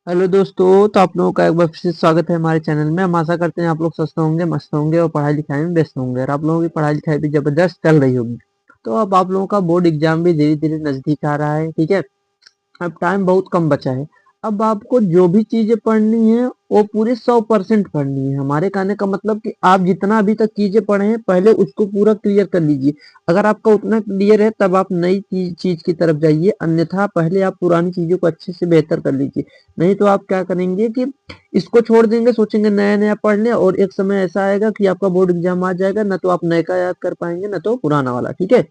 Hello दोस्तों, तो आप लोगों का एक बार फिर से स्वागत है हमारे चैनल में। हम आशा करते हैं आप लोग स्वस्थ होंगे, मस्त होंगे और पढ़ाई लिखाई में व्यस्त होंगे और आप लोगों की पढ़ाई लिखाई भी जबरदस्त चल रही होगी। तो अब आप लोगों का बोर्ड एग्जाम भी धीरे धीरे नजदीक आ रहा है। ठीक है, अब टाइम बहुत कम बचा है। अब आपको जो भी चीजें पढ़नी है वो पूरे 100% पढ़नी है। हमारे कहने का मतलब कि आप जितना अभी तक चीजें पढ़े हैं पहले उसको पूरा क्लियर कर लीजिए। अगर आपका उतना क्लियर है तब आप नई चीज की तरफ जाइए, अन्यथा पहले आप पुरानी चीजों को अच्छे से बेहतर कर लीजिए। नहीं तो आप क्या करेंगे कि इसको छोड़ देंगे, सोचेंगे नया नया पढ़ लें और एक समय ऐसा आएगा कि आपका बोर्ड एग्जाम आ जाएगा, ना तो आप नए का याद कर पाएंगे ना तो पुराना वाला। ठीक है,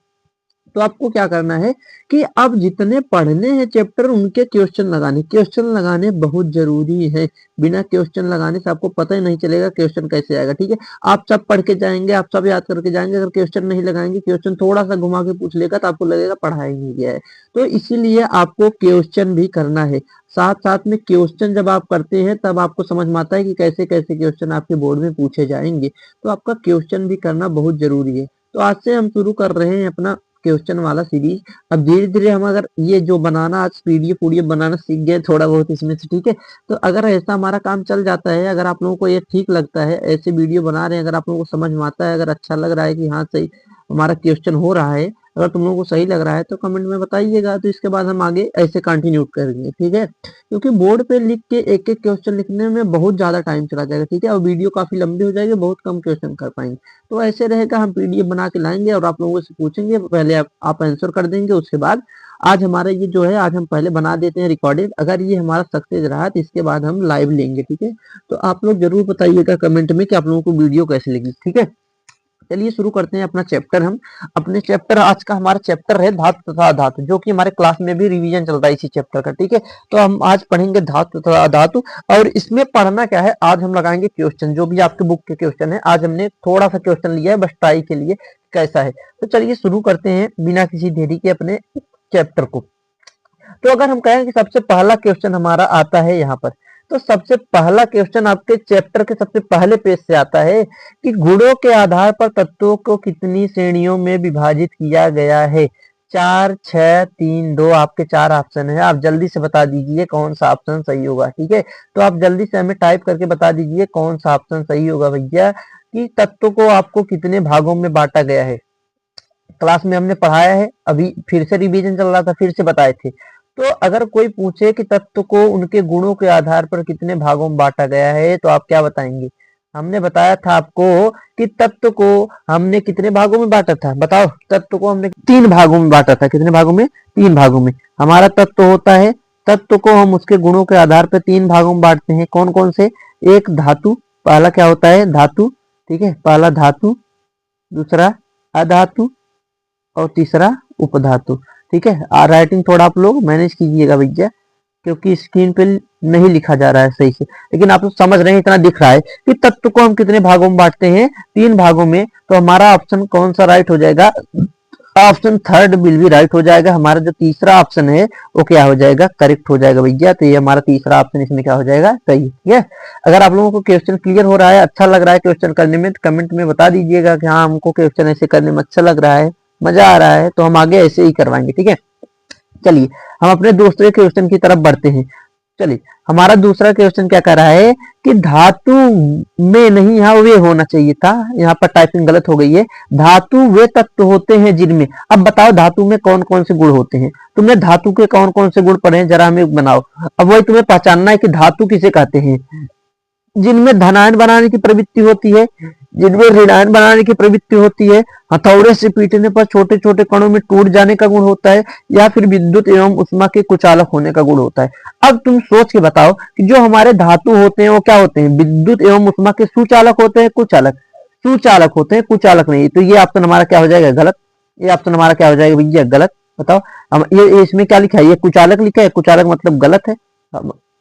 तो आपको क्या करना है कि अब जितने पढ़ने हैं चैप्टर उनके क्वेश्चन लगाने बहुत जरूरी है। बिना क्वेश्चन लगाने से आपको पता ही नहीं चलेगा क्वेश्चन कैसे आएगा। ठीक है, आप सब पढ़ के जाएंगे, आप सब याद करके जाएंगे, अगर क्वेश्चन नहीं लगाएंगे, क्वेश्चन थोड़ा सा घुमा के पूछ लेगा तो आपको लगेगा पढ़ाई नहीं गया है। तो इसीलिए आपको क्वेश्चन भी करना है। साथ साथ में क्वेश्चन जब आप करते हैं तब आपको समझ में आता है कि कैसे कैसे क्वेश्चन आपके बोर्ड में पूछे जाएंगे। तो आपका क्वेश्चन भी करना बहुत जरूरी है। तो आज से हम शुरू कर रहे हैं अपना क्वेश्चन वाला सीरीज। अब धीरे धीरे हम अगर ये जो बनाना आज पीडीएफ पूडीएफ बनाना सीख गए थोड़ा बहुत इसमें से। ठीक है, तो अगर ऐसा हमारा काम चल जाता है, अगर आप लोगों को ये ठीक लगता है, ऐसे वीडियो बना रहे हैं, अगर आप लोगों को समझ में आता है, अगर अच्छा लग रहा है कि हाँ सही हमारा क्वेश्चन हो रहा है, अगर तुम लोगों को सही लग रहा है तो कमेंट में बताइएगा। तो इसके बाद हम आगे ऐसे कंटिन्यू करेंगे। ठीक है, क्योंकि बोर्ड पे लिख के एक एक क्वेश्चन लिखने में बहुत ज्यादा टाइम चला जाएगा। ठीक है, और वीडियो काफी लंबी हो जाएगी, बहुत कम क्वेश्चन कर पाएंगे। तो ऐसे रहेगा, हम पीडीएफ बना के लाएंगे और आप लोगों से पूछेंगे, पहले आप आंसर कर देंगे। उसके बाद आज हमारा ये जो है, आज हम पहले बना देते हैं रिकॉर्डेड। अगर ये हमारा सक्सेस रहा तो इसके बाद हम लाइव लेंगे। ठीक है, तो आप लोग जरूर बताइएगा कमेंट में कि आप लोगों को वीडियो कैसे लगी। ठीक है, चलिए शुरू करते हैं अपना चैप्टर। हम अपने चैप्टर, आज का हमारा चैप्टर है धातु तथा अधातु, जो कि हमारे क्लास में भी रिवीजन चल रहा है इसी चैप्टर का। ठीक है, तो हम आज पढ़ेंगे धातु तथा अधातु। और इसमें पढ़ना क्या है, आज हम लगाएंगे क्वेश्चन, जो भी आपके बुक के क्वेश्चन है। आज हमने थोड़ा सा क्वेश्चन लिया है बस ट्राई के लिए कैसा है। तो चलिए शुरू करते हैं बिना किसी देरी के अपने चैप्टर को। तो अगर हम कहें कि सबसे पहला क्वेश्चन हमारा आता है यहाँ पर, तो सबसे पहला क्वेश्चन आपके चैप्टर के सबसे पहले पेज से आता है कि गुणों के आधार पर तत्वों को कितनी श्रेणियों में विभाजित किया गया है। 4, 6, 3, 2 आपके चार ऑप्शन है। आप जल्दी से बता दीजिए कौन सा ऑप्शन सही होगा। ठीक है, तो आप जल्दी से हमें टाइप करके बता दीजिए कौन सा ऑप्शन सही होगा भैया, कि तत्व को आपको कितने भागों में बांटा गया है। क्लास में हमने पढ़ाया है, अभी फिर से रिवीजन चल रहा था, फिर से बताए थे। तो अगर कोई पूछे कि तत्व को उनके गुणों के आधार पर कितने भागों में बांटा गया है, तो आप क्या बताएंगे। हमने बताया था आपको कि तत्व को हमने कितने भागों में बांटा था, बताओ। तत्व को हमने 3 भागों में बांटा था। कितने भागों में? 3 भागों में। हमारा तत्व होता है, तत्व को हम उसके गुणों के आधार पर 3 भागों में बांटते हैं। कौन कौन से? एक धातु, पहला क्या होता है? धातु। ठीक है, पहला धातु, दूसरा अधातु और तीसरा उपधातु। ठीक है, राइटिंग थोड़ा आप लोग मैनेज कीजिएगा भैया, क्योंकि स्क्रीन पे नहीं लिखा जा रहा है सही से, लेकिन आप लोग समझ रहे हैं, इतना दिख रहा है कि तत्व को हम कितने भागों में बांटते हैं, 3 भागों में। तो हमारा ऑप्शन कौन सा राइट हो जाएगा? ऑप्शन थर्ड विल भी राइट हो जाएगा। हमारा जो तीसरा ऑप्शन है वो क्या हो जाएगा? करेक्ट हो जाएगा भैया। तो ये हमारा तीसरा ऑप्शन इसमें क्या हो जाएगा? सही। ठीक है, अगर आप लोगों को क्वेश्चन क्लियर हो रहा है, अच्छा लग रहा है क्वेश्चन करने में, तो कमेंट में बता दीजिएगा कि हाँ हमको क्वेश्चन ऐसे करने में अच्छा लग रहा है, मजा आ रहा है, तो हम आगे ऐसे ही करवाएंगे। ठीक है, चलिए हम अपने दूसरे क्वेश्चन की तरफ बढ़ते हैं। चलिए, हमारा दूसरा क्वेश्चन क्या कर रहा है कि धातु में नहीं, यहाँ वे होना चाहिए था, यहाँ पर टाइपिंग गलत हो गई है। धातु वे तत्व होते हैं जिनमें, अब बताओ धातु में कौन कौन से गुण होते हैं। तुमने धातु के कौन कौन से गुण पढ़े हैं, जरा हमें बनाओ। अब वही तुम्हें पहचानना है कि धातु किसे कहते हैं। जिनमें धनायन बनाने की प्रवृत्ति होती है, जिनमें ऋणायन बनाने की प्रवृत्ति होती है, हथौड़े से पीटने पर छोटे छोटे कणों में टूट जाने का गुण होता है, या फिर विद्युत एवं उष्मा के कुचालक होने का गुण होता है। अब तुम सोच के बताओ कि जो हमारे धातु होते हैं वो क्या होते हैं? विद्युत एवं उष्मा के सुचालक होते हैं, कुचालक? सुचालक होते हैं, कुचालक नहीं। तो ये ऑप्शन हमारा क्या हो जाएगा? गलत। ये ऑप्शन हमारा क्या हो जाएगा भैया? गलत। बताओ, हम ये इसमें क्या लिखा है? ये कुचालक लिखा है, कुचालक मतलब गलत है।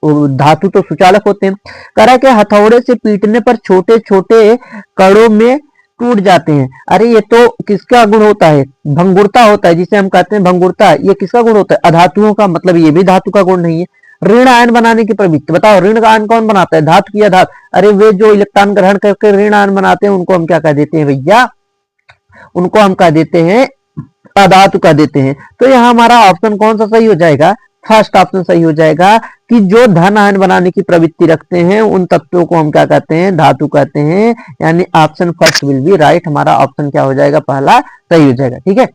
धातु तो सुचालक होते हैं। कह रहा है कि हथौड़े से पीटने पर छोटे छोटे कणों में टूट जाते हैं। अरे ये तो किसका गुण होता है? भंगुरता होता है, जिसे हम कहते हैं भंगुरता। ये किसका गुण होता है? अधातुओं का, मतलब ये भी धातु का गुण नहीं है। ऋण आयन बनाने की प्रवृत्ति, बताओ ऋण का आयन कौन बनाता है? धातु की धातु। अरे वे जो इलेक्ट्रॉन ग्रहण करके ऋण आयन बनाते हैं उनको हम क्या कह देते हैं भैया? उनको हम कह देते हैं अधातु कह देते हैं। तो यहाँ हमारा ऑप्शन कौन सा सही हो जाएगा? फर्स्ट ऑप्शन सही हो जाएगा कि जो धन आयन बनाने की प्रवृत्ति रखते हैं उन तत्वों को हम क्या कहते हैं, धातु कहते हैं। यानी option first will be right, हमारा ऑप्शन क्या हो जाएगा, पहला सही हो जाएगा। ठीक है,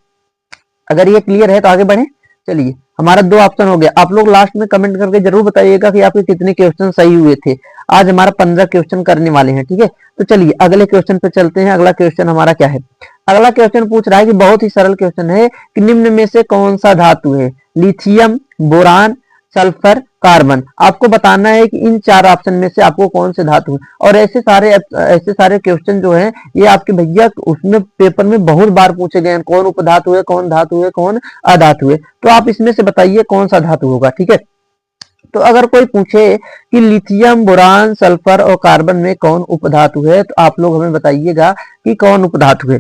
अगर ये क्लियर है तो आगे बढ़े। चलिए, हमारा 2 ऑप्शन हो गया। आप लोग लास्ट में कमेंट करके जरूर बताइएगा कि आपके कितने क्वेश्चन सही हुए थे। आज हमारा 15 क्वेश्चन करने वाले हैं। ठीक है, तो चलिए अगले क्वेश्चन पे चलते हैं। अगला क्वेश्चन हमारा क्या है, अगला क्वेश्चन पूछ रहा है कि बहुत ही सरल क्वेश्चन है कि निम्न में से कौन सा धातु है, लिथियम, बोरान, सल्फर, कार्बन। आपको बताना है कि इन 4 ऑप्शन में से आपको कौन से धातु है। और ऐसे सारे क्वेश्चन जो है ये आपके भैया उसमें पेपर में बहुत बार पूछे गए हैं, कौन उपधातु है, कौन धातु है, कौन अधातु है। तो आप इसमें से बताइए कौन सा धातु होगा। ठीक है, तो अगर कोई पूछे कि लिथियम, बोरान, सल्फर और कार्बन में कौन उपधातु है, तो आप लोग हमें बताइएगा कि कौन उपधातु है।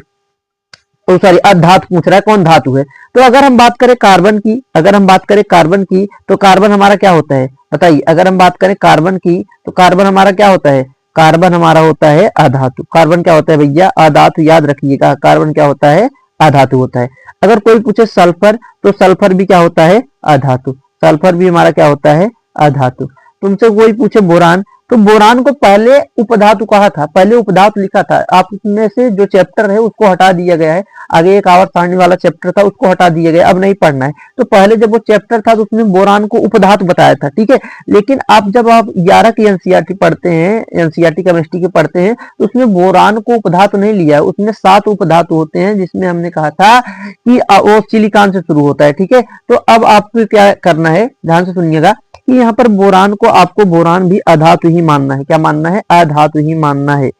तो सॉरी, अधातु पूछ रहा है, कौन धातु है। तो अगर हम बात करें कार्बन की, तो कार्बन हमारा क्या होता है बताइए। अगर हम बात करें कार्बन की तो कार्बन हमारा क्या होता है, कार्बन हमारा होता है अधातु। कार्बन क्या होता है भैया, अधातु, याद रखिएगा, कार्बन क्या होता है, अधातु होता है। अगर कोई पूछे सल्फर, तो सल्फर भी क्या होता है, अधातु। सल्फर भी हमारा क्या होता है, अधातु। तुमसे कोई पूछे बोरान, तो बोरान को पहले उपधातु कहा था, पहले उपधातु लिखा था। आप उसमें से जो चैप्टर है उसको हटा दिया गया है, आगे एक आवर्त सारणी वाला चैप्टर था उसको हटा दिया गया, अब नहीं पढ़ना है। तो पहले जब वो चैप्टर था तो उसमें बोरान को उपधातु बताया था। ठीक है, लेकिन अब जब आप 11 की एनसीईआरटी पढ़ते हैं, एनसीईआरटी केमिस्ट्री के पढ़ते हैं, तो उसमें बोरान को उपधातु नहीं लिया है, उसमें 7 उपधातु होते हैं, जिसमें हमने कहा था कि वो सिलिकॉन से शुरू होता है। ठीक है, तो अब आपको क्या करना है, ध्यान से सुनिएगा कि यहाँ पर बोरान को आपको बोरान भी अधातु ही मानना है। क्या मानना है, अधातु ही मानना है,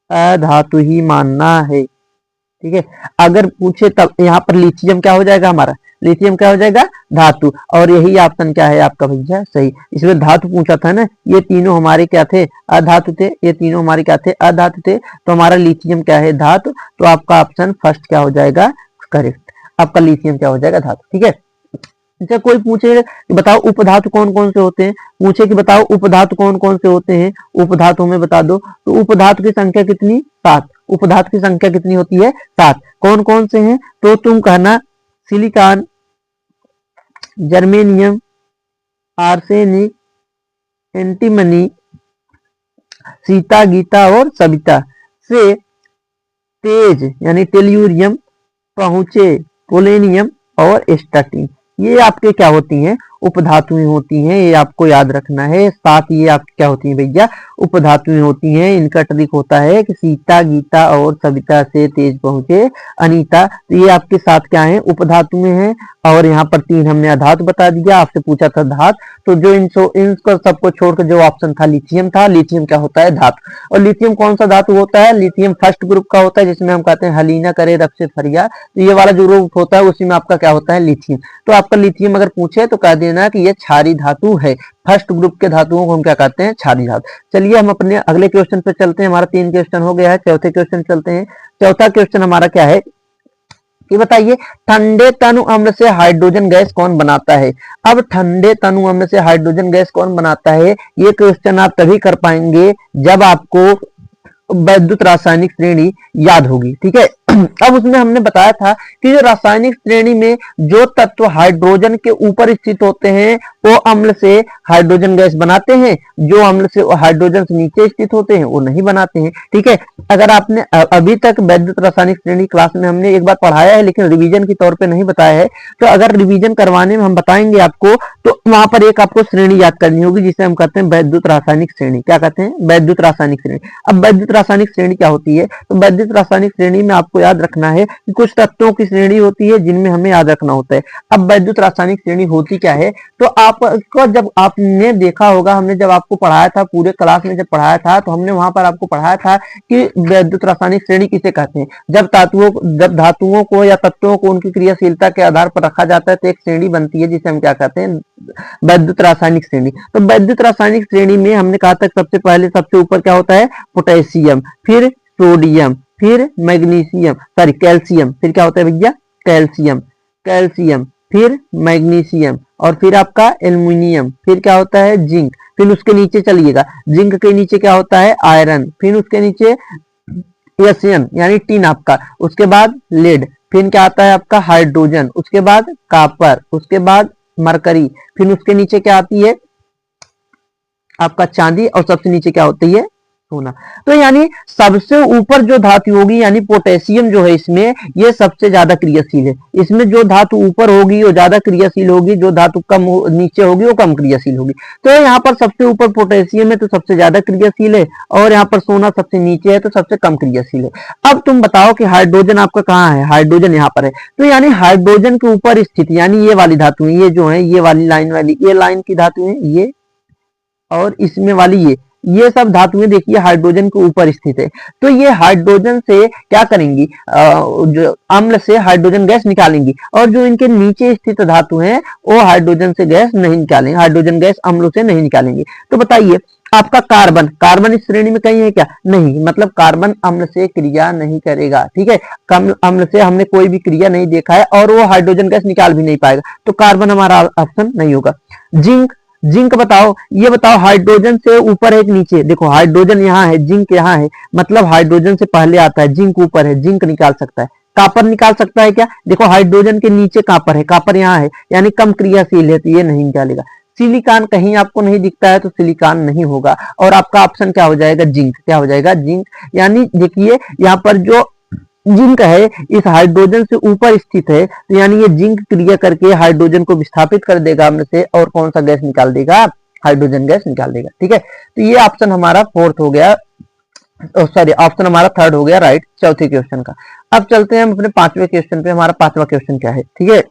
अधातु ही मानना है। ठीक है, अगर पूछे तब यहाँ पर लिथियम क्या हो जाएगा, हमारा लिथियम क्या हो जाएगा, धातु। और यही ऑप्शन क्या है आपका भैया, सही। इसमें धातु पूछा था ना, ये तीनों हमारे क्या थे, अधातु थे। ये तीनों हमारे क्या थे, अधातु थे। तो हमारा लिथियम क्या है, धातु। तो आपका ऑप्शन फर्स्ट क्या हो जाएगा, करेक्ट। आपका लिथियम क्या हो जाएगा, धातु। ठीक है, जैसे कोई पूछे कि बताओ उपधातु कौन कौन से होते हैं, पूछे कि बताओ उपधातु कौन कौन से होते हैं, उपधातु में बता दो। तो उपधातु की संख्या कितनी, 7। उपधातु की संख्या कितनी होती है, 7। कौन कौन से हैं, तो तुम कहना silicon, germanium, arsenic, antimony, Sita, Gita और सविता से तेज यानी टेल्यूरियम पहुंचे पोलेनियम और स्टार्टिन। ये आपके क्या होती हैं, उपधातुएं होती हैं। ये आपको याद रखना है। 7 ये आपकी क्या होती हैं भैया, उपधातुएं होती हैं। इनका ट्रिक होता है कि सीता, गीता और सविता से तेज पहुंचे अनीता। तो ये आपके 7 क्या हैं, उपधातुएं हैं। और यहाँ पर 3 हमने अधातु बता दिया, आपसे पूछा था धातु। तो जो इनको सबको छोड़कर जो ऑप्शन था लिथियम था, लिथियम क्या होता है, धातु। और लिथियम कौन सा धातु होता है, लिथियम फर्स्ट ग्रुप का होता है, जिसमें हम कहते हैं हलीना करे रब से फरिया। तो ये वाला जो ग्रुप होता है उसी में आपका क्या होता है, लिथियम। तो आपका लिथियम अगर पूछे तो कह देना कि ये क्षारीय धातु है। फर्स्ट ग्रुप के धातुओं को हम क्या कहते हैं, क्षारीय धातु। चलिए हम अपने अगले क्वेश्चन पे चलते हैं। हमारा 3 क्वेश्चन हो गया है, चौथे क्वेश्चन चलते हैं। चौथा क्वेश्चन हमारा क्या है, ये बताइए ठंडे तनु अम्ल से हाइड्रोजन गैस कौन बनाता है। अब ठंडे तनु अम्ल से हाइड्रोजन गैस कौन बनाता है, ये क्वेश्चन आप तभी कर पाएंगे जब आपको वैद्युत रासायनिक श्रेणी याद होगी। ठीक है, अब उसमें हमने बताया था कि जो रासायनिक श्रेणी में जो तत्व हाइड्रोजन के ऊपर स्थित होते हैं वो अम्ल से हाइड्रोजन गैस बनाते हैं, जो अम्ल से हाइड्रोजन से नीचे स्थित होते हैं वो नहीं बनाते हैं। ठीक है, अगर आपने अभी तक वैद्युत रासायनिक श्रेणी क्लास में हमने एक बार पढ़ाया है, लेकिन रिवीजन के तौर पे नहीं बताया है। तो अगर रिवीजन करवाने में हम बताएंगे आपको, तो वहां पर एक आपको श्रेणी याद करनी होगी जिसे हम कहते हैं वैद्युत रासायनिक श्रेणी। क्या कहते हैं, वैद्युत रासायनिक श्रेणी। अब वैद्युत रासायनिक श्रेणी क्या होती है, तो वैद्युत रासायनिक श्रेणी में आपको याद रखना है कि कुछ तत्वों की श्रेणी होती है जिनमें हमें याद रखना होता है। अब वैद्युत रासायनिक श्रेणी होती क्या है, तो आपको जब आपने देखा होगा, हमने जब आपको पढ़ाया था पूरे क्लास में जब पढ़ाया था, तो हमने वहां पर आपको पढ़ाया था कि वैद्युत रासायनिक श्रेणी किसे कहते हैं। जब धातुओं को या तत्वों को उनकी क्रियाशीलता के आधार पर रखा जाता है तो एक श्रेणी बनती है जिसे हम क्या कहते हैं, वैद्युत रासायनिक श्रेणी। तो वैद्युत रासायनिक श्रेणी में हमने कहा था सबसे पहले सबसे ऊपर क्या होता है, पोटेशियम, फिर सोडियम, फिर मैग्नीशियम, सॉरी कैल्शियम, फिर क्या होता है भैया, कैल्शियम, फिर मैग्नीशियम, और फिर आपका एल्युमिनियम, फिर क्या होता है, जिंक। फिर उसके नीचे चलिएगा, जिंक के नीचे क्या होता है, आयरन, फिर उसके नीचे एशियन यानी टीन आपका, उसके बाद लेड, फिर क्या आता है आपका हाइड्रोजन, उसके बाद कॉपर, उसके बाद मरकरी, फिर उसके नीचे क्या आती है आपका चांदी, और सबसे नीचे क्या होती है सोना। तो यानी सबसे ऊपर जो धातु होगी यानी पोटेशियम जो है इसमें ये सबसे ज्यादा क्रियाशील है। इसमें जो धातु ऊपर होगी वो ज्यादा क्रियाशील होगी, जो धातु कम नीचे होगी वो कम क्रियाशील होगी। तो यहाँ पर सबसे ऊपर पोटेशियम है तो सबसे ज्यादा क्रियाशील है, और यहाँ पर सोना सबसे नीचे है तो सबसे कम क्रियाशील है। अब तुम बताओ कि हाइड्रोजन आपका कहाँ है, हाइड्रोजन यहाँ पर है। तो यानी हाइड्रोजन के ऊपर स्थित यानी ये वाली धातु है, ये जो है ये वाली लाइन वाली ये लाइन की धातु है ये, और इसमें वाली ये सब धातुएं देखिए हाइड्रोजन के ऊपर स्थित है। तो ये हाइड्रोजन से क्या करेंगी, जो अम्ल से हाइड्रोजन गैस निकालेंगी, और जो इनके नीचे स्थित धातु हैं वो हाइड्रोजन से गैस नहीं निकालेंगे, हाइड्रोजन गैस अम्लों से नहीं निकालेंगे। तो बताइए आपका कार्बन, कार्बन इस श्रेणी में कहीं है क्या, नहीं, मतलब कार्बन अम्ल से क्रिया नहीं करेगा, ठीक है, कम अम्ल से हमने कोई भी क्रिया नहीं देखा है, और वो हाइड्रोजन गैस निकाल भी नहीं पाएगा, तो कार्बन हमारा ऑप्शन नहीं होगा। जिंक, जिंक बताओ, ये बताओ हाइड्रोजन से ऊपर है कि नीचे, देखो हाइड्रोजन यहाँ है जिंक यहाँ है, मतलब हाइड्रोजन से पहले आता है, जिंक ऊपर है, जिंक निकाल सकता है। कापर निकाल सकता है क्या, देखो हाइड्रोजन के नीचे कापर है, कापर यहाँ है यानी कम क्रियाशील है तो ये नहीं निकालेगा। सिलिकॉन कहीं आपको नहीं दिखता है तो सिलिकॉन नहीं होगा, और आपका ऑप्शन क्या हो जाएगा, जिंक, क्या हो जाएगा जिंक। यानी देखिए यहाँ पर जो जिंक है इस हाइड्रोजन से ऊपर स्थित है, तो यानी ये जिंक क्रिया करके हाइड्रोजन को विस्थापित कर देगा अम्ल से, और कौन सा गैस निकाल देगा, हाइड्रोजन गैस निकाल देगा, ठीक है। तो ये ऑप्शन हमारा फोर्थ हो गया, सॉरी ऑप्शन हमारा थर्ड हो गया राइट चौथे क्वेश्चन का। अब चलते हैं हम अपने पांचवें क्वेश्चन पे, हमारा पांचवा क्वेश्चन क्या है, ठीक है।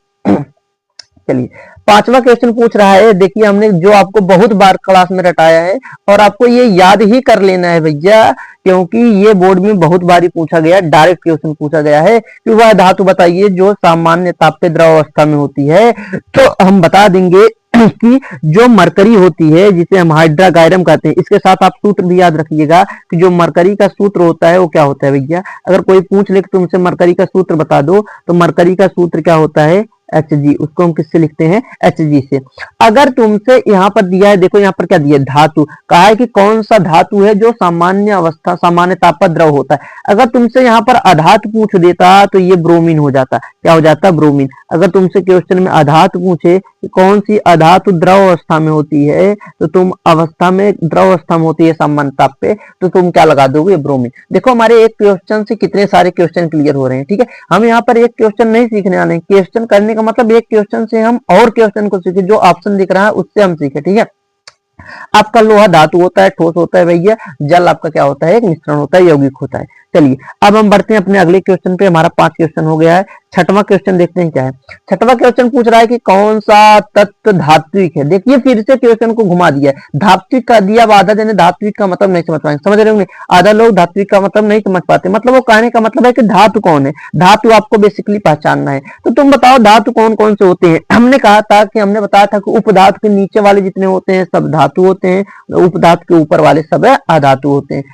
चलिए पांचवा क्वेश्चन पूछ रहा है, देखिए हमने जो आपको बहुत बार क्लास में रटाया है और आपको ये याद ही कर लेना है भैया, क्योंकि ये बोर्ड में बहुत बार पूछा गया, डायरेक्ट क्वेश्चन पूछा गया है कि वह धातु बताइए जो सामान्य ताप पे द्रव अवस्था में होती है। तो हम बता देंगे कि जो मरकरी होती है जिसे हम हाइड्रागायरम कहते हैं, इसके साथ आप सूत्र भी याद रखिएगा कि जो मरकरी का सूत्र होता है वो क्या होता है भैया। अगर कोई पूछ ले कि तुमसे मरकरी का सूत्र बता दो, तो मरकरी का सूत्र क्या होता है, Hg, उसको हम किससे लिखते हैं, Hg से। अगर तुमसे यहाँ पर दिया है, देखो यहाँ पर क्या दिया है, धातु, कहा है कि कौन सा धातु है जो सामान्य अवस्था सामान्य ताप पर द्रव होता है। अगर तुमसे यहाँ पर अधातु पूछ देता तो ये ब्रोमीन हो जाता, क्या हो जाता, ब्रोमीन। अगर तुमसे क्वेश्चन में अधातु पूछे कि कौन सी अधातु द्रव अवस्था में होती है, तो तुम अवस्था में द्रव अवस्था में होती है सामान्य ताप पे, तो तुम क्या लगा दोगे, ब्रोमीन। देखो हमारे एक क्वेश्चन से कितने सारे क्वेश्चन क्लियर हो रहे हैं, ठीक है। हम यहाँ पर एक क्वेश्चन नहीं सीखने आने, क्वेश्चन करने का मतलब एक क्वेश्चन से हम और क्वेश्चन को सीखे, जो ऑप्शन दिख रहा है उससे हम सीखे, ठीक है। आपका लोहा धातु होता है, ठोस होता है भैया, जल आपका क्या होता है, एक मिश्रण होता है, यौगिक होता है। चलिए अब हम बढ़ते हैं अपने अगले क्वेश्चन पे, हमारा 5 क्वेश्चन हो गया है। छठवां क्वेश्चन देखते हैं क्या है। छठवां क्वेश्चन पूछ रहा है कि कौन सा तत्व धात्विक है। देखिए फिर से क्वेश्चन को घुमा दिया है, धात्विक का दिया, अब आधा जने धात्विक का मतलब नहीं समझ पाएंगे, समझ रहे होंगे, आधा लोग धात्विक का मतलब नहीं समझ पाते। मतलब वो कहने का मतलब है कि धातु कौन है, धातु आपको बेसिकली पहचानना है। तो तुम बताओ धातु कौन कौन से होते हैं। हमने कहा था कि हमने बताया था कि उपधातु के नीचे वाले जितने होते हैं सब धातु होते हैं, उपधातु के ऊपर वाले सब अधातु होते हैं,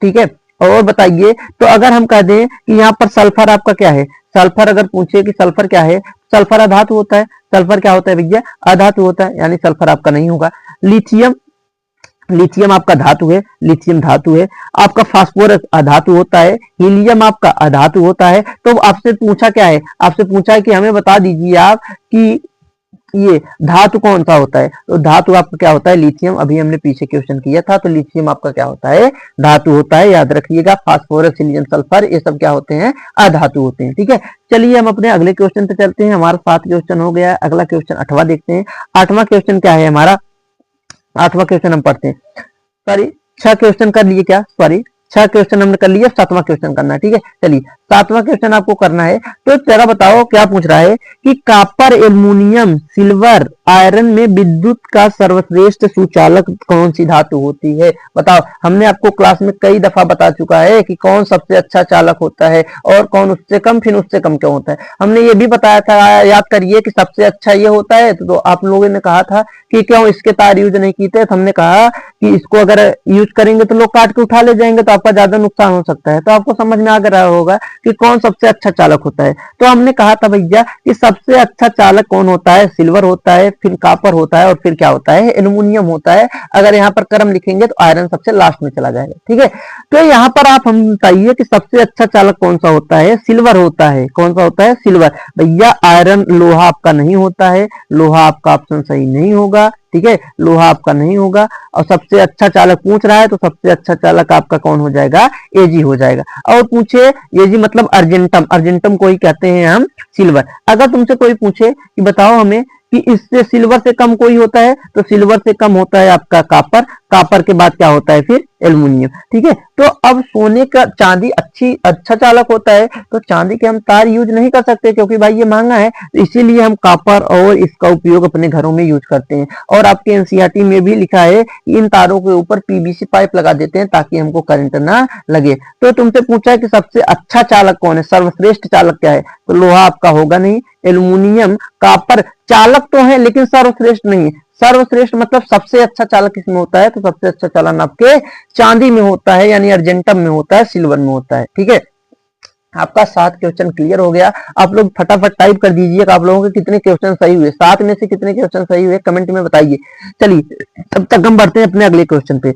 ठीक है। और बताइए, तो अगर हम कह दें कि यहाँ पर सल्फर आपका क्या है, सल्फर अगर पूछे कि सल्फर क्या है, सल्फर अधातु होता है। सल्फर क्या होता है भैया, अधातु होता है, यानी सल्फर आपका नहीं होगा। लिथियम, लिथियम आपका धातु है, लिथियम धातु है। आपका फास्फोरस अधातु होता है, हीलियम आपका अधातु होता है। तो आपसे पूछा क्या है, आपसे पूछा है कि हमें बता दीजिए आप कि ये धातु कौन सा होता है। तो धातु आपका क्या होता है, लिथियम। अभी हमने पीछे क्वेश्चन किया था, तो लिथियम आपका क्या होता है, धातु होता है, याद रखिएगा। फास्फोरस, हीलियम, सल्फर ये सब क्या होते हैं, अधातु होते हैं, ठीक है। चलिए हम अपने अगले क्वेश्चन पे चलते हैं, हमारा 7 क्वेश्चन हो गया है। अगला क्वेश्चन 8वां देखते हैं। 8वां क्वेश्चन क्या है हमारा, 8वां क्वेश्चन हम पढ़ते हैं, सॉरी 6 क्वेश्चन कर लिए क्या, सॉरी 6 क्वेश्चन हमने कर लिया, 7वां क्वेश्चन करना है, ठीक है। चलिए 7वां क्वेश्चन आपको करना है। तो जरा बताओ क्या पूछ रहा है कि कॉपर, एल्युमिनियम, सिल्वर, आयरन में विद्युत का सर्वश्रेष्ठ सुचालक कौन सी धातु होती है। बताओ, हमने आपको क्लास में कई दफा बता चुका है कि कौन सबसे अच्छा चालक होता है और कौन उससे कम, फिर उससे कम क्यों होता है। हमने ये भी बताया था, याद करिए, कि सबसे अच्छा ये होता है। तो आप लोगों ने कहा था कि क्यों इसके तार यूज नहीं किए थे, तो हमने कहा कि इसको अगर यूज करेंगे तो लोग काट के उठा ले जाएंगे तो आपका ज्यादा नुकसान हो सकता है। तो आपको समझ में आ रहा होगा कि कौन सबसे अच्छा चालक होता है। तो हमने कहा था भैया कि सबसे अच्छा चालक कौन होता है, सिल्वर होता है, फिर कॉपर होता है और फिर क्या होता है, एल्यूमिनियम होता है। अगर यहाँ पर क्रम लिखेंगे तो आयरन सबसे लास्ट में चला जाएगा, ठीक है। तो यहाँ पर आप हम बताइए कि सबसे अच्छा चालक कौन सा होता है, सिल्वर होता है। कौन सा होता है, सिल्वर। भैया आयरन, लोहा आपका नहीं होता है, लोहा आपका ऑप्शन सही नहीं होगा, ठीक है, लोहा आपका नहीं होगा। और सबसे अच्छा चालक पूछ रहा है तो सबसे अच्छा चालक आपका कौन हो जाएगा, एजी हो जाएगा। और पूछे एजी मतलब अर्जेंटम, अर्जेंटम को ही कहते हैं हम सिल्वर। अगर तुमसे कोई पूछे कि बताओ हमें कि इससे सिल्वर से कम कोई होता है, तो सिल्वर से कम होता है आपका कॉपर, कॉपर के बाद क्या होता है फिर एल्युमिनियम, ठीक है। तो अब सोने का, चांदी अच्छा चालक होता है, तो चांदी के हम तार यूज नहीं कर सकते क्योंकि भाई ये महंगा है, तो इसीलिए हम कॉपर और इसका उपयोग अपने घरों में यूज करते हैं। और आपके एनसीईआरटी में भी लिखा है कि इन तारों के ऊपर पीवीसी पाइप लगा देते हैं ताकि हमको करंट ना लगे। तो तुमसे पूछा है कि सबसे अच्छा चालक कौन है, सर्वश्रेष्ठ चालक क्या है, तो लोहा आपका होगा नहीं, एल्युमिनियम, कॉपर चालक तो है लेकिन सर्वश्रेष्ठ नहीं है। सर्वश्रेष्ठ मतलब सबसे अच्छा चालक किसमें होता है, तो सबसे अच्छा चालन आपके चांदी में होता है, यानी अर्जेंटम में होता है, सिल्वर में होता है, ठीक है। आपका 7 क्वेश्चन क्लियर हो गया। आप लोग फटाफट टाइप कर दीजिए आप लोगों के कितने क्वेश्चन सही हुए, 7 में से कितने क्वेश्चन सही हुए कमेंट में बताइए। चलिए तब तक हम बढ़ते हैं अपने अगले क्वेश्चन पे।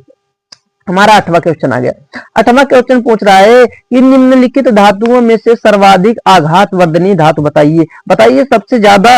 हमारा 8वां क्वेश्चन आ गया। 8वां क्वेश्चन पूछ रहा है कि निम्नलिखित धातुओं में से सर्वाधिक आघातवर्धनी धातु बताइए। बताइए सबसे ज्यादा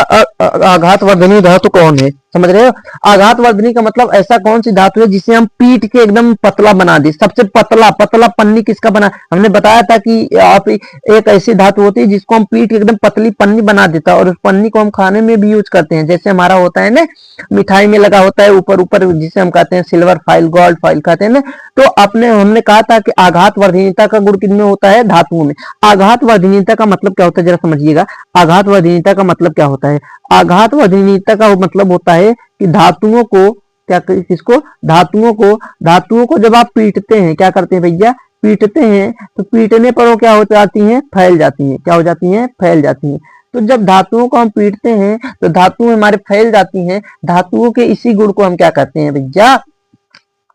आघातवर्धनी धातु कौन है, समझ रहे हो। आघातवर्धनी का मतलब ऐसा कौन सी धातु है जिसे हम पीट के एकदम पतला बना दे। सबसे पतला पतला पन्नी किसका बना, हमने बताया था कि आप एक ऐसी धातु होती है जिसको हम पीट के एकदम पतली पन्नी बना देता है और उस पन्नी को हम खाने में भी यूज करते हैं। जैसे हमारा होता है ना मिठाई में लगा होता है ऊपर ऊपर, जिसे हम कहते हैं सिल्वर फाइल, गोल्ड फाइल कहते हैं ना। तो अपने हमने कहा था कि आघातवर्धनीयता का गुण किनमें होता है, धातुओं में। आघातवर्धनीयता का मतलब क्या होता है जरा समझिएगा। आघातवर्धनीयता का मतलब क्या होता है, आघातवर्धनीयता का मतलब होता है कि धातुओं को क्या, किसको, धातुओं को जब आप पीटते हैं, क्या करते हैं भैया, पीटते हैं, तो पीटने पर वो क्या हो जाती हैं, फैल जाती हैं। क्या हो जाती हैं, फैल जाती हैं। तो जब धातुओं को हम पीटते हैं तो धातुएं हमारे फैल जाती हैं। धातुओं के इसी गुण को हम क्या कहते हैं भैया,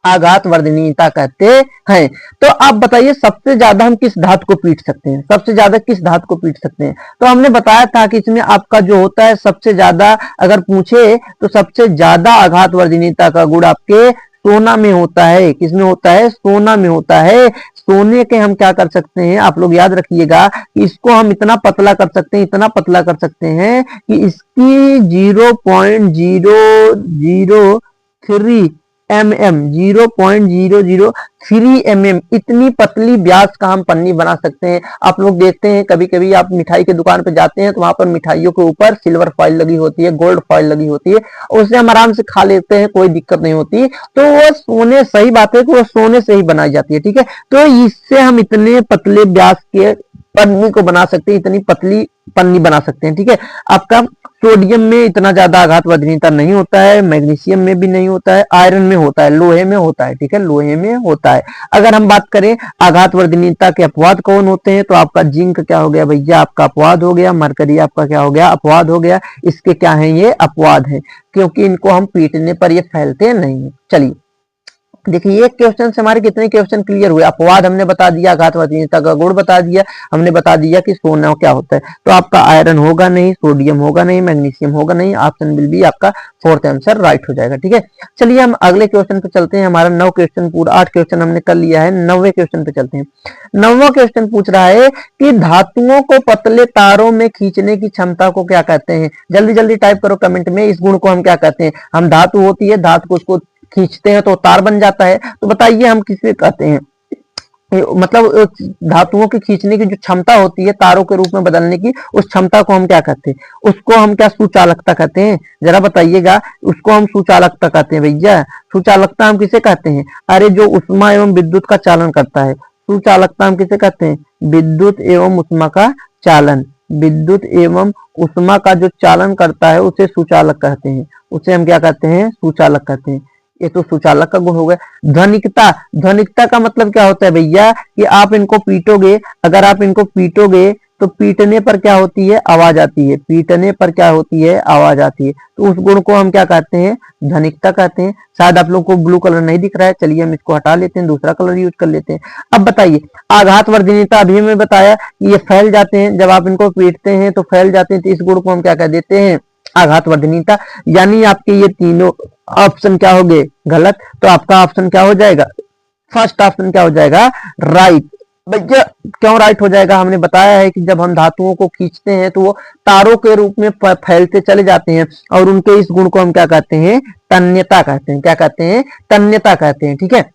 आघातवर्धनीयता कहते हैं। तो आप बताइए सबसे ज्यादा हम किस धातु को पीट सकते हैं, सबसे ज्यादा किस धातु को पीट सकते हैं। तो हमने बताया था कि इसमें आपका जो होता है सबसे ज्यादा, अगर पूछे तो सबसे ज्यादा आघातवर्धनीयता का गुण आपके सोना में होता है। किसमें होता है, सोना में होता है। सोने के हम क्या कर सकते हैं, आप लोग याद रखिएगा कि इसको हम इतना पतला कर सकते हैं, इतना पतला कर सकते हैं कि इसकी 0.003 0.003 mm इतनी पतली व्यास का हम पन्नी बना सकते हैं। आप लोग देखते हैं कभी कभी आप मिठाई की दुकान पे जाते हैं तो वहां पर मिठाइयों के ऊपर सिल्वर फॉइल लगी होती है, गोल्ड फॉइल लगी होती है, उससे हम आराम से खा लेते हैं, कोई दिक्कत नहीं होती। तो वो सोने, सही बात है कि वो सोने से ही बनाई जाती है, ठीक है। तो इससे हम इतने पतले व्यास के पन्नी को बना सकते हैं, इतनी पतली पन्नी बना सकते हैं, ठीक है। आपका सोडियम में इतना ज्यादा आघातवर्धनीयता नहीं होता है, मैग्नीशियम में भी नहीं होता है, आयरन में होता है, लोहे में होता है, ठीक है, लोहे में होता है। अगर हम बात करें आघातवर्धनीयता के अपवाद कौन होते हैं, तो आपका जिंक क्या हो गया भैया, आपका अपवाद हो गया। मरकरी आपका क्या हो गया, अपवाद हो गया। इसके क्या है, ये अपवाद है क्योंकि इनको हम पीटने पर ये फैलते नहीं। चलिए देखिए एक क्वेश्चन से हमारे कितने क्वेश्चन क्लियर हुए। अपवाद हमने बता दिया, आघातवर्धनीयता का गुण बता दिया, हमने बता दिया कि सोना क्या होता है। तो आपका आयरन होगा नहीं, सोडियम होगा नहीं, मैग्नीशियम होगा नहीं। ऑप्शन बिल भी आपका 4th आंसर राइट हो जाएगा, ठीक है। चलिए हम अगले क्वेश्चन पे चलते हैं। हमारा 9 क्वेश्चन पूरा, 8 क्वेश्चन हमने कर लिया है, 9वें क्वेश्चन पे चलते हैं। 9वां क्वेश्चन पूछ रहा है कि धातुओं को पतले तारों में खींचने की क्षमता को क्या कहते हैं। जल्दी जल्दी टाइप करो कमेंट में, इस गुण को हम क्या कहते हैं। हम धातु होती है, धातु को उसको खींचते हैं तो तार बन जाता है। तो बताइए हम किसे कहते हैं, मतलब धातुओं के खींचने की जो क्षमता होती है तारों के रूप में बदलने की, उस क्षमता को हम क्या कहते हैं, उसको हम क्या सुचालकता कहते हैं। जरा बताइएगा, उसको हम सुचालकता कहते हैं भैया। सुचालकता हम किसे कहते हैं, अरे जो उष्मा एवं विद्युत का चालन करता है। सुचालकता हम किसे कहते हैं, विद्युत एवं उष्मा का चालन। विद्युत एवं उष्मा का जो चालन करता है उसे सुचालक कहते हैं, उसे हम क्या कहते हैं, सुचालक कहते हैं। ये तो सुचालक का गुण हो गया। ध्वनिकता, ध्वनिकता का मतलब क्या होता है भैया कि आप इनको पीटोगे, अगर आप इनको पीटोगे तो पीटने पर क्या होती है, आवाज आती है, पीटने पर क्या होती है, आवाज आती है। तो उस गुण को हम क्या कहते हैं, ध्वनिकता कहते हैं। शायद आप लोग को ब्लू कलर नहीं दिख रहा है, चलिए हम इसको हटा लेते हैं, दूसरा कलर यूज कर लेते हैं। अब बताइए, आघात वर्धनीयता अभी हमें बताया कि ये फैल जाते हैं, जब आप इनको पीटते हैं तो फैल जाते हैं, तो इस गुण को हम क्या कह देते हैं, आघात वर्धनीयता। यानी आपके ये तीनों ऑप्शन क्या हो गए, गलत। तो आपका ऑप्शन क्या हो जाएगा, फर्स्ट ऑप्शन क्या हो जाएगा, राइट। भैया क्यों राइट हो जाएगा, हमने बताया है कि जब हम धातुओं को खींचते हैं तो वो तारों के रूप में फैलते चले जाते हैं, और उनके इस गुण को हम क्या कहते हैं, तन्यता कहते हैं। क्या कहते हैं, तन्यता कहते हैं। ठीक है,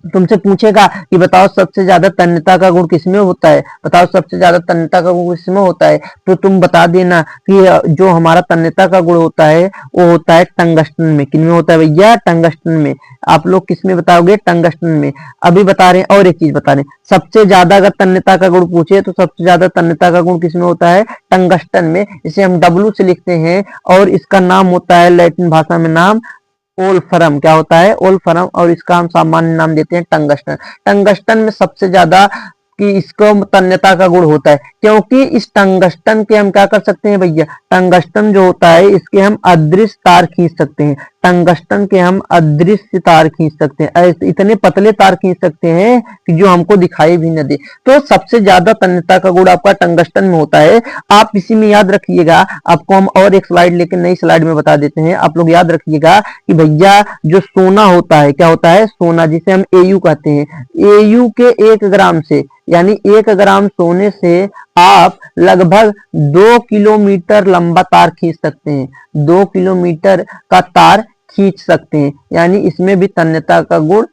तुमसे पूछेगा कि बताओ सबसे ज्यादा तन्यता का गुण किसमें होता है, बताओ सबसे ज्यादा तन्यता का गुण किसमें होता है, तो तुम बता देना कि जो हमारा तन्यता का गुण होता है वो होता है टंगस्टन में। किसमें होता है भैया, टंगस्टन में। आप लोग किसमें बताओगे, टंगस्टन में। अभी बता रहे हैं, और एक चीज बता रहे हैं, सबसे ज्यादा अगर तन्यता का गुण पूछे तो सबसे ज्यादा तन्यता का गुण किसमें होता है, टंगस्टन में। इसे हम डब्लू से लिखते हैं, और इसका नाम होता है लैटिन भाषा में नाम ओल्फरम। क्या होता है, ओल्फरम, और इसका हम सामान्य नाम देते हैं टंगस्टन। टंगस्टन में सबसे ज्यादा कि इसको तन्यता का गुण होता है, क्योंकि इस टंगस्टन के हम क्या कर सकते हैं भैया, टंगस्टन जो होता है इसके हम अदृश्य तार खींच सकते हैं। टंगस्टन के हम अदृश्य तार खींच सकते हैं, ऐसे इतने पतले तार खींच सकते हैं कि जो हमको दिखाई भी न दे। तो सबसे ज्यादा तन्यता का गुण आपका टंगस्टन में होता है। आप इसी में याद रखिएगा, आपको हम और एक स्लाइड लेकर नई स्लाइड में बता देते हैं। आप लोग याद रखिएगा कि भैया जो सोना होता है, क्या होता है, सोना, जिसे हम एयू कहते हैं, एयू के 1 ग्राम से, यानी 1 ग्राम सोने से आप लगभग 2 किलोमीटर लंबा तार खींच सकते हैं, 2 किलोमीटर का तार खींच सकते हैं। यानी इसमें भी तन्यता का गुण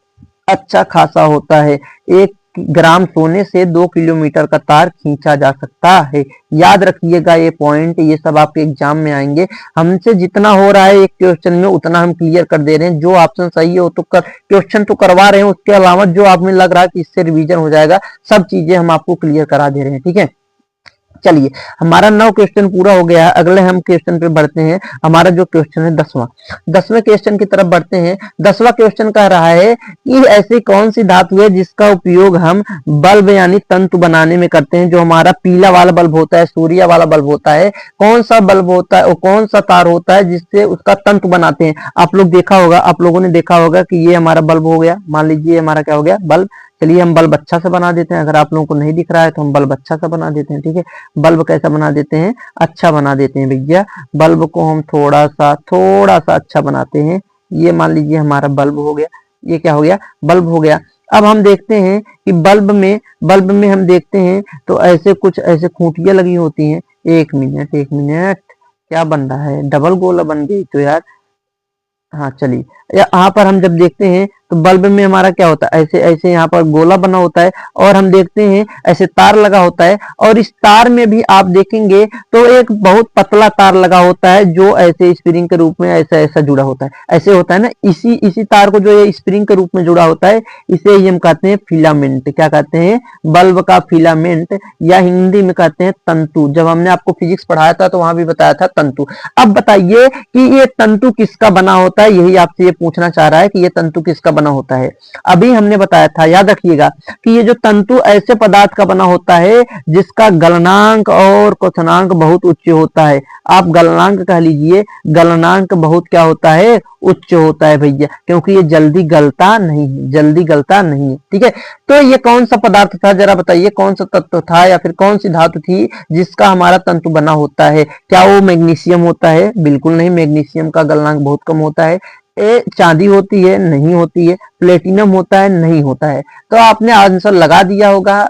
अच्छा खासा होता है। 1 ग्राम सोने से 2 किलोमीटर का तार खींचा जा सकता है। याद रखिएगा ये पॉइंट, ये सब आपके एग्जाम में आएंगे। हमसे जितना हो रहा है एक क्वेश्चन में उतना हम क्लियर कर दे रहे हैं। जो ऑप्शन सही हो तो क्वेश्चन तो करवा रहे हैं, उसके अलावा जो आपने लग रहा है कि इससे रिवीजन हो जाएगा, सब चीजें हम आपको क्लियर करा दे रहे हैं। ठीक है, चलिए हमारा 9 क्वेश्चन पूरा हो गया है। अगले हम क्वेश्चन पे बढ़ते हैं। हमारा जो क्वेश्चन है 10वें क्वेश्चन की तरफ बढ़ते हैं। 10वां क्वेश्चन कह रहा है कि ऐसी कौन सी धातु है जिसका उपयोग हम बल्ब यानी तंतु बनाने में करते हैं। जो हमारा पीला वाला बल्ब होता है, सूर्य वाला बल्ब होता है, कौन सा बल्ब होता है और कौन सा तार होता है जिससे उसका तंतु बनाते हैं। आप लोग देखा होगा, आप लोगों ने देखा होगा कि ये हमारा बल्ब हो गया, मान लीजिए हमारा क्या हो गया, बल्ब। चलिए हम बल्ब अच्छा से बना देते हैं, अगर आप लोगों को नहीं दिख रहा है तो हम बल्ब अच्छा सा बना देते हैं। ठीक है, बल्ब कैसा बना देते हैं, अच्छा बना देते हैं भैया। बल्ब को हम थोड़ा सा अच्छा बनाते हैं। ये मान लीजिए हमारा बल्ब हो गया, ये क्या हो गया, बल्ब हो गया। अब हम देखते हैं कि बल्ब में हम देखते हैं तो ऐसे कुछ ऐसे खूंटियां लगी होती हैं। एक मिनट क्या बन रहा है, डबल गोला बन गई तो यार। हाँ चलिए, यहाँ पर हम जब देखते हैं तो बल्ब में हमारा क्या होता है, ऐसे ऐसे यहाँ पर गोला बना होता है, और हम देखते हैं ऐसे तार लगा होता है, और इस तार में भी आप देखेंगे तो एक बहुत पतला तार लगा होता है जो ऐसे स्प्रिंग के रूप में ऐसा ऐसा जुड़ा होता है, ऐसे होता है ना। इसी तार को जो ये स्प्रिंग के रूप में जुड़ा होता है, इसे ही हम कहते हैं फिलामेंट। क्या कहते हैं, बल्ब का फिलामेंट, या हिंदी में कहते हैं तंतु। जब हमने आपको फिजिक्स पढ़ाया था तो वहां भी बताया था तंतु। अब बताइए कि ये तंतु किसका बना होता है, यही आपसे ये पूछना चाह रहा है कि ये तंतु किसका बना होता है। अभी हमने बताया था, याद रखिएगा कि ये जो तंतु ऐसे पदार्थ का बना होता है जिसका गलनांक और क्वथनांक बहुत उच्च होता है। आप गलनांक कह लीजिए, गलनांक बहुत क्या होता है, उच्च होता है भैया, क्योंकि ये जल्दी गलता नहीं है। ठीक है, तो ये कौन सा पदार्थ था, जरा बताइए कौन सा तत्व था या फिर कौन सी धातु थी जिसका हमारा तंतु बना होता है। क्या वो मैग्नीशियम होता है, बिल्कुल नहीं, मैग्नीशियम का गलनांक बहुत कम होता है। चांदी होती है, नहीं होती है। प्लेटिनम होता है, नहीं होता है। तो आपने आंसर लगा दिया होगा।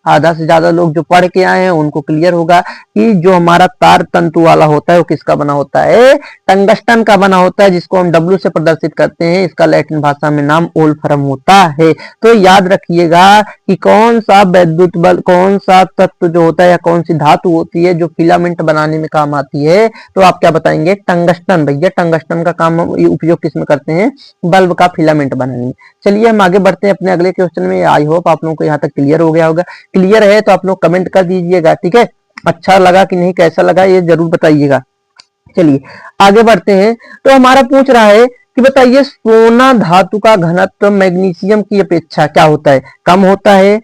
आधा से ज्यादा लोग जो पढ़ के आए हैं उनको क्लियर होगा कि जो हमारा तार तंतु वाला होता है वो किसका बना होता है, टंगस्टन का बना होता है, जिसको हम डब्ल्यू से प्रदर्शित करते हैं। इसका लैटिन भाषा में नाम ओल्फरम होता है। तो याद रखिएगा कि कौन सा विद्युत बल, कौन सा तत्व जो होता है या कौन सी धातु होती है जो फिलामेंट बनाने में काम आती है, तो आप क्या बताएंगे, टंगस्टन। भैया टंगस्टन का काम उपयोग किस में करते हैं, बल्ब का फिलामेंट बनाने में। चलिए हम आगे बढ़ते हैं अपने अगले क्वेश्चन में। आई होप आप लोगों को यहाँ तक क्लियर हो गया होगा। क्लियर है तो आप लोग कमेंट कर दीजिएगा। ठीक है, अच्छा लगा कि नहीं, कैसा लगा ये जरूर बताइएगा। चलिए आगे बढ़ते हैं। तो हमारा पूछ रहा है कि बताइए सोना धातु का घनत्व मैग्नीशियम की अपेक्षा क्या होता है, कम होता है,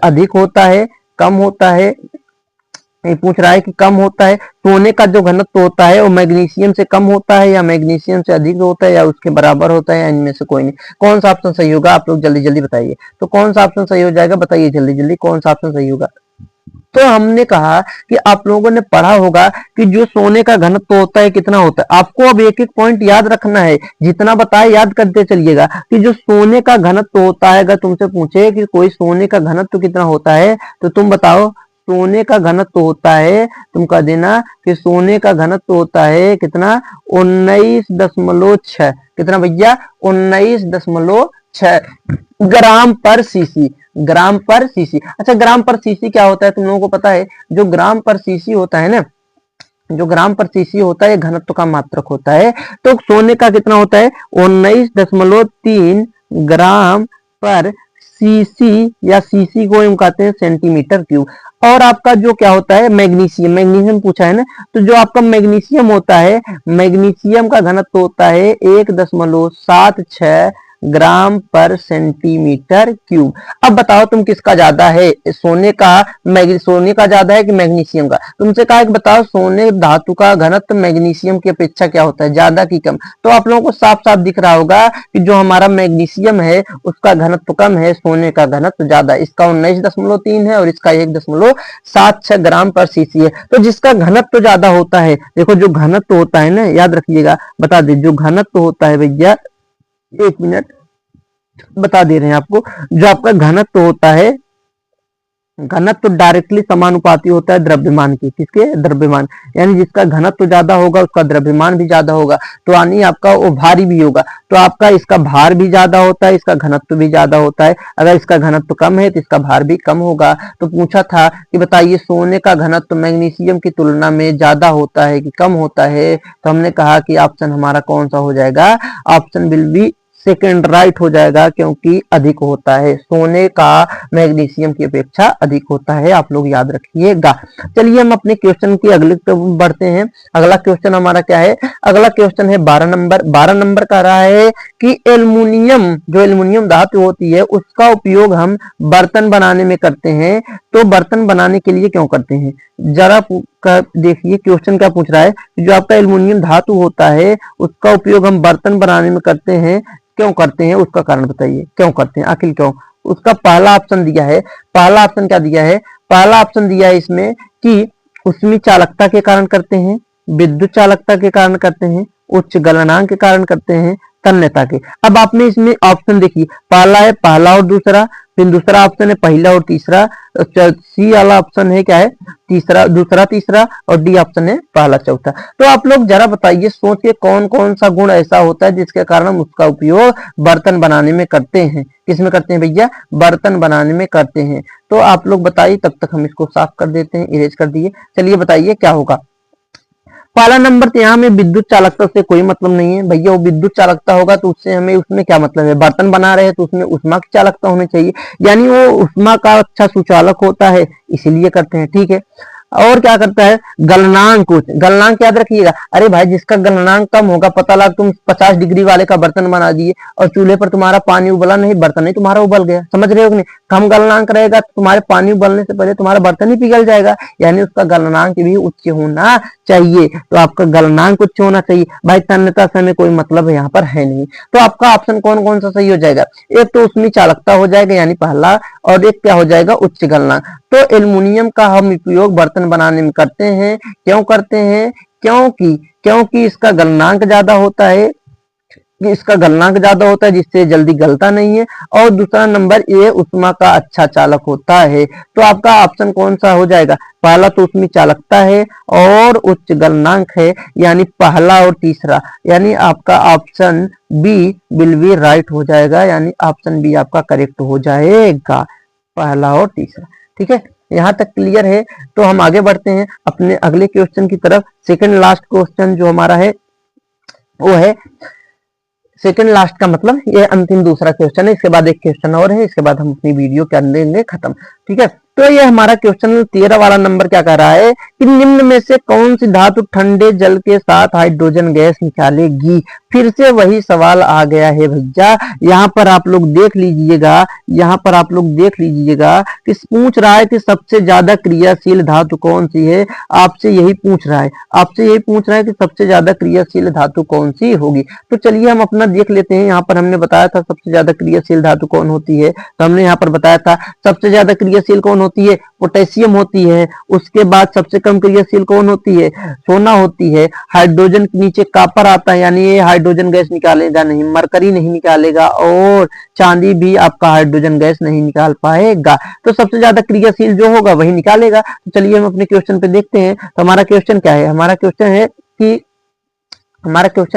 अधिक होता है, कम होता है, ये पूछ रहा है कि कम होता है, सोने का जो घनत्व होता है वो मैग्नीशियम से कम होता है या मैग्नीशियम से अधिक होता है या उसके बराबर होता है या इनमें से कोई नहीं। कौन सा ऑप्शन सही होगा आप लोग जल्दी जल्दी बताइए। तो कौन सा ऑप्शन सही हो जाएगा बताइए जल्दी जल्दी, कौन सा ऑप्शन सही होगा। तो हमने कहा कि आप लोगों ने पढ़ा होगा कि जो सोने का घनत्व होता है कितना होता है। आपको अब एक एक पॉइंट याद रखना है, जितना बताए याद करते चलिएगा कि जो सोने का घनत्व होता है, अगर तुमसे पूछे कि कोई सोने का घनत्व कितना होता है तो तुम बताओ सोने का घनत्व होता है, तुम कह देना कि सोने का घनत्व होता है कितना, 19.6। कितना भैया, 19.6 ग्राम पर सीसी। ग्राम पर सीसी। अच्छा ग्राम पर सीसी क्या होता है तुम लोगों को पता है? जो ग्राम पर सीसी होता है ना, जो ग्राम पर सीसी होता है घनत्व का मात्रक होता है। तो सोने का कितना होता है, 19.3 ग्राम पर सीसी, या सीसी को हम कहते हैं सेंटीमीटर क्यूब। और आपका जो क्या होता है मैग्नीशियम, मैग्नीशियम पूछा है ना, तो जो आपका मैग्नीशियम होता है, मैग्नीशियम का घनत्व होता है 1.76 ग्राम पर सेंटीमीटर क्यूब। अब बताओ तुम किसका ज्यादा है, सोने का ज्यादा है कि मैग्नीशियम का? तुमसे कहा कि बताओ सोने धातु का घनत्व मैग्नीशियम की अपेक्षा क्या होता है, ज्यादा की कम? तो आप लोगों को साफ साफ दिख रहा होगा कि जो हमारा मैग्नीशियम है उसका घनत्व कम है, सोने का घनत्व ज्यादा। इसका 19.3 है और इसका 1.76 ग्राम पर सीसी है। तो जिसका घनत्व ज्यादा होता है, देखो जो घनत्व होता है ना, याद रखिएगा, बता दे, जो घनत्व होता है भैया, एक मिनट बता दे रहे हैं आपको, जो आपका घनत्व होता है, घनत्व डायरेक्टली समानुपाती होता है द्रव्यमान की। किसके? द्रव्यमान। यानी जिसका घनत्व ज्यादा होगा उसका द्रव्यमान भी ज्यादा होगा, तो यानी आपका वो भारी भी होगा। तो आपका इसका भार भी ज्यादा होता है, इसका घनत्व भी ज्यादा होता है। अगर इसका घनत्व कम है तो इसका भार भी कम होगा। तो पूछा था कि बताइए सोने का घनत्व मैग्नीशियम की तुलना में ज्यादा होता है कि कम होता है, तो हमने कहा कि ऑप्शन हमारा कौन सा हो जाएगा, option will be second right हो जाएगा, क्योंकि अधिक होता है, सोने का मैग्नीशियम की अपेक्षा अधिक होता है। आप लोग याद रखिएगा। चलिए हम अपने क्वेश्चन की अगले पे बढ़ते हैं। अगला क्वेश्चन हमारा क्या है, अगला क्वेश्चन है 12 नंबर। 12 नंबर का रहा है कि एल्युमिनियम, जो एल्युमिनियम धातु होती है उसका उपयोग हम बर्तन बनाने में करते हैं, तो बर्तन बनाने के लिए क्यों करते हैं? जरा देखिए क्वेश्चन क्या पूछ रहा है, जो आपका एल्युमिनियम धातु होता है उसका उपयोग हम बर्तन बनाने में करते हैं, क्यों करते हैं, उसका कारण बताइए, क्यों करते हैं, आखिर क्यों? उसका पहला ऑप्शन दिया है, पहला ऑप्शन क्या दिया है, पहला ऑप्शन दिया है इसमें कि उसमें चालकता के कारण करते हैं, विद्युत चालकता के कारण करते हैं, उच्च गलनांक के कारण करते हैं, तन्यता के। अब आपने इसमें ऑप्शन देखिए, पहला है पहला और दूसरा, फिर दूसरा ऑप्शन है पहला और तीसरा, सी वाला ऑप्शन है क्या है, तीसरा, दूसरा तीसरा, और डी ऑप्शन है पहला चौथा। तो आप लोग जरा बताइए सोच के कौन कौन सा गुण ऐसा होता है जिसके कारण हम उसका उपयोग बर्तन बनाने में करते हैं। किसमें करते हैं भैया? बर्तन बनाने में करते हैं। तो आप लोग बताइए, तब तक हम इसको साफ कर देते हैं, इरेज कर दिए। चलिए बताइए क्या होगा। पहला नंबर तो यहाँ में विद्युत चालकता से कोई मतलब नहीं है भैया, वो विद्युत चालकता होगा तो उससे हमें, उसमें क्या मतलब है, बर्तन बना रहे हैं तो उसमें उष्मा की चालकता होनी चाहिए, यानी वो उष्मा का अच्छा सुचालक होता है, इसीलिए करते हैं। ठीक है, और क्या करता है, गलनांक। कुछ गलनांक याद रखिएगा, अरे भाई जिसका गलनांक कम होगा, पता लगा तुम 50 डिग्री वाले का बर्तन बना दिए और चूल्हे पर तुम्हारा पानी उबला नहीं, बर्तन नहीं तुम्हारा उबल गया, समझ रहे हो कि नहीं? कम गलनांक रहेगा तो तुम्हारे पानी उबलने से पहले तुम्हारा बर्तन ही पिघल जाएगा, यानी उसका गलनांक भी उच्च होना चाहिए। तो आपका गलनांक उच्च होना चाहिए भाई, तन्यता से हमें कोई मतलब यहाँ पर है नहीं। तो आपका ऑप्शन कौन कौन सा सही हो जाएगा, एक तो उसमें चालकता हो जाएगा यानी पहला, और एक क्या हो जाएगा, उच्च गलनांक। तो एल्युमिनियम का हम उपयोग बर्तन बनाने में करते हैं, क्यों करते हैं, क्योंकि इसका गलनांक ज्यादा होता है, इसका गलनांक ज्यादा होता है जिससे जल्दी गलता नहीं है, और दूसरा नंबर ये उष्मा का अच्छा चालक होता है। तो आपका ऑप्शन कौन सा हो जाएगा, पहला तो उसमें चालकता है और उच्च गलनांक है, यानी पहला और तीसरा, यानी आपका option B will be right हो जाएगा, यानी ऑप्शन बी आपका करेक्ट हो जाएगा, पहला और तीसरा। ठीक है, यहाँ तक क्लियर है। तो हम आगे बढ़ते हैं अपने अगले क्वेश्चन की तरफ। सेकंड लास्ट क्वेश्चन जो हमारा है वो है, सेकंड लास्ट का मतलब ये अंतिम दूसरा क्वेश्चन है, इसके बाद एक क्वेश्चन और है, इसके बाद हम अपनी वीडियो कर लेंगे खत्म। ठीक है, तो ये हमारा क्वेश्चन 13 वाला नंबर क्या कर रहा है कि निम्न में से कौन सी धातु ठंडे जल के साथ हाइड्रोजन गैस निकालेगी। फिर से वही सवाल आ गया है भैया। यहाँ पर आप लोग देख लीजिएगा, यहाँ पर आप लोग देख लीजिएगा कि पूछ रहा है कि सबसे ज्यादा क्रियाशील धातु कौन सी है। आपसे यही पूछ रहा है, आपसे यही पूछ रहा है कि सबसे ज्यादा क्रियाशील धातु कौन सी होगी। तो चलिए हम अपना देख लेते हैं। यहाँ पर हमने बताया था सबसे ज्यादा क्रियाशील धातु कौन होती है, तो हमने यहाँ पर बताया था सबसे ज्यादा क्रियाशील कौन होती है, पोटेशियम होती है। उसके बाद सबसे कम क्रियाशील कौन होती है, सोना होती है। हाइड्रोजन के नीचे कॉपर आता है, यानी ये हाइड्रोजन गैस निकालेगा नहीं, मरकरी नहीं निकालेगा, और चांदी भी आपका हाइड्रोजन गैस नहीं निकाल पाएगा। तो सबसे ज्यादा क्रियाशील जो होगा वही निकालेगा। तो चलिए हम अपने क्वेश्चन पे देखते हैं। तो हमारा क्वेश्चन क्या है, हमारा क्वेश्चन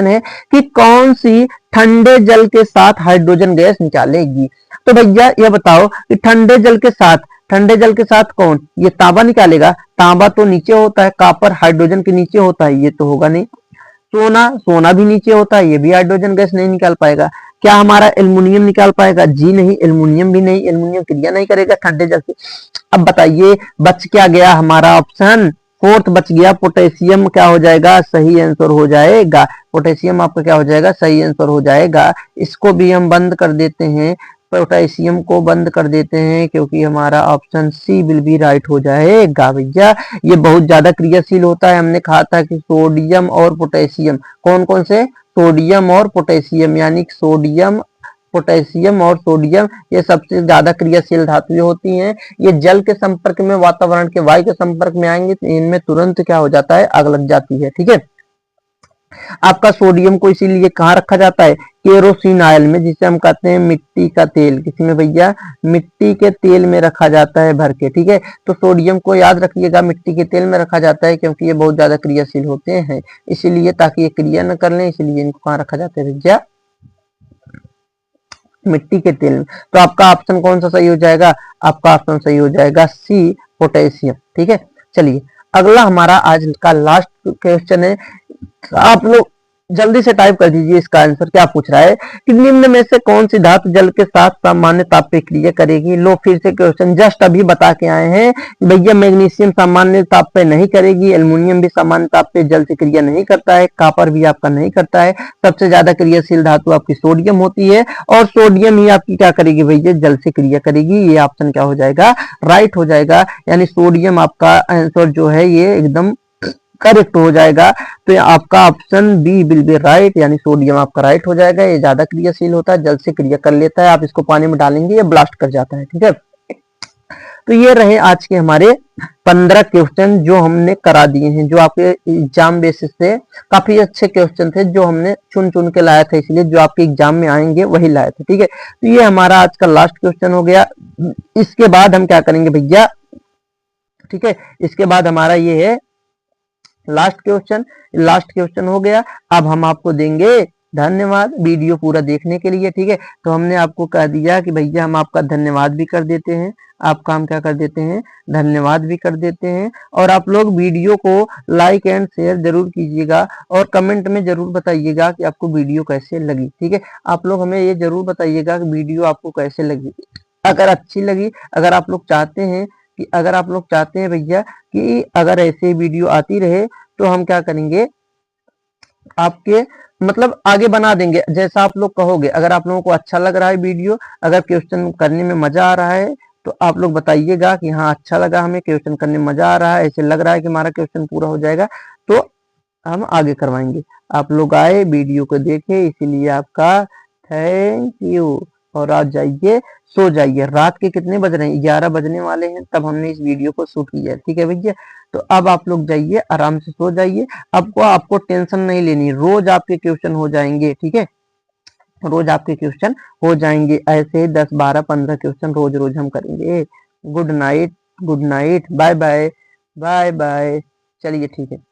है कि कौन सी ठंडे जल के साथ हाइड्रोजन गैस निकालेगी। तो भैया ये बताओ कि ठंडे जल के साथ कौन, ये तांबा निकालेगा। तांबा तो नीचे होता है, कॉपर हाइड्रोजन के नीचे होता है, ये तो होगा नहीं। सोना भी नीचे होता है, ये भी हाइड्रोजन गैस नहीं निकाल पाएगा। क्या हमारा एल्युमिनियम निकाल पाएगा, जी नहीं, एल्युमिनियम भी नहीं, एल्युमिनियम क्रिया नहीं करेगा ठंडे जल से। अब बताइए बच क्या गया हमारा ऑप्शन, फोर्थ बच गया पोटेशियम। क्या हो जाएगा, सही आंसर हो जाएगा। पोटेशियम आपका क्या हो जाएगा, सही आंसर हो जाएगा। इसको भी हम बंद कर देते हैं, पोटेशियम को बंद कर देते हैं, क्योंकि हमारा option C will be right हो जाएगा भैया। ये बहुत ज्यादा क्रियाशील होता है। हमने कहा था कि सोडियम और पोटेशियम, कौन कौन से, सोडियम और पोटेशियम, यानी सोडियम, पोटेशियम और सोडियम, ये सबसे ज्यादा क्रियाशील धातुएं होती हैं। ये जल के संपर्क में, वातावरण के वायु के संपर्क में आएंगे तो इनमें तुरंत क्या हो जाता है, आग लग जाती है। ठीक है, आपका सोडियम को इसीलिए कहाँ रखा जाता है, केरोसिन ऑयल में, जिसे हम कहते हैं मिट्टी का तेल। किसमें भैया, मिट्टी के तेल में रखा जाता है भर के। ठीक है, तो सोडियम को याद रखिएगा, मिट्टी के तेल में रखा जाता है, क्योंकि ये बहुत ज्यादा क्रियाशील होते हैं, इसीलिए, ताकि ये क्रिया न कर लें, इसीलिए इनको कहाँ रखा जाता है भैया, मिट्टी के तेल में। तो आपका ऑप्शन कौन सा सही हो जाएगा, आपका ऑप्शन सही हो जाएगा सी, पोटेशियम। ठीक है, चलिए अगला हमारा आज का लास्ट क्वेश्चन है। आप लोग जल्दी से टाइप कर दीजिए इसका आंसर। क्या पूछ रहा है कि निम्न में से कौन सी धातु जल के साथ सामान्य ताप पे क्रिया करेगी। लो फिर से क्वेश्चन जस्ट अभी बता के आए हैं भैया, मैग्नीशियम सामान्य ताप पे नहीं करेगी, एल्युमिनियम भी सामान्य ताप पे जल से क्रिया नहीं करता है, कॉपर भी आपका नहीं करता है। सबसे ज्यादा क्रियाशील धातु आपकी सोडियम होती है, और सोडियम ही आपकी क्या करेगी भैया, जल से क्रिया करेगी। ये ऑप्शन क्या हो जाएगा, राइट हो जाएगा। यानी सोडियम आपका आंसर जो है ये एकदम करेक्ट हो जाएगा। तो आपका option B will be right, यानी सोडियम आपका राइट हो जाएगा। ये ज्यादा क्रियाशील होता है, जल से क्रिया कर लेता है। आप इसको पानी में डालेंगे ये ब्लास्ट कर जाता है। ठीक है, तो ये रहे आज के हमारे 15 क्वेश्चन जो हमने करा दिए हैं, जो आपके एग्जाम बेसिस से काफी अच्छे क्वेश्चन थे, जो हमने चुन चुन के लाया था, इसलिए जो आपके एग्जाम में आएंगे वही लाए थे। ठीक है, तो ये हमारा आज का लास्ट क्वेश्चन हो गया। इसके बाद हम क्या करेंगे भैया, ठीक है, इसके बाद हमारा ये है लास्ट क्वेश्चन हो गया। अब हम आपको देंगे धन्यवाद वीडियो पूरा देखने के लिए। ठीक है, तो हमने आपको कह दिया कि भैया हम आपका धन्यवाद भी कर देते हैं, आपका हम क्या कर देते हैं, धन्यवाद भी कर देते हैं। और आप लोग वीडियो को लाइक एंड शेयर जरूर कीजिएगा, और कमेंट में जरूर बताइएगा कि आपको वीडियो कैसे लगी। ठीक है, आप लोग हमें ये जरूर बताइएगा कि वीडियो आपको कैसे लगी। अगर अच्छी लगी, अगर आप लोग चाहते हैं भैया कि अगर ऐसे वीडियो आती रहे, तो हम क्या करेंगे, आपके मतलब आगे बना देंगे जैसा आप लोग कहोगे। अगर आप लोगों को अच्छा लग रहा है वीडियो, अगर क्वेश्चन करने में मजा आ रहा है, तो आप लोग बताइएगा कि हाँ अच्छा लगा, हमें क्वेश्चन करने में मजा आ रहा है, ऐसे लग रहा है कि हमारा क्वेश्चन पूरा हो जाएगा, तो हम आगे करवाएंगे। आप लोग आए, वीडियो को देखे, इसीलिए आपका थैंक यू। और आज जाइए, सो जाइए। रात के कितने बज रहे हैं, 11 बजने वाले हैं, तब हमने इस वीडियो को शूट किया है। ठीक है भैया, तो अब आप लोग जाइए, आराम से सो जाइए। आपको टेंशन नहीं लेनी, रोज आपके क्वेश्चन हो जाएंगे। ठीक है, रोज आपके क्वेश्चन हो जाएंगे, ऐसे 10 12 15 क्वेश्चन रोज रोज हम करेंगे। Good night, good night, bye bye, bye bye. चलिए ठीक है।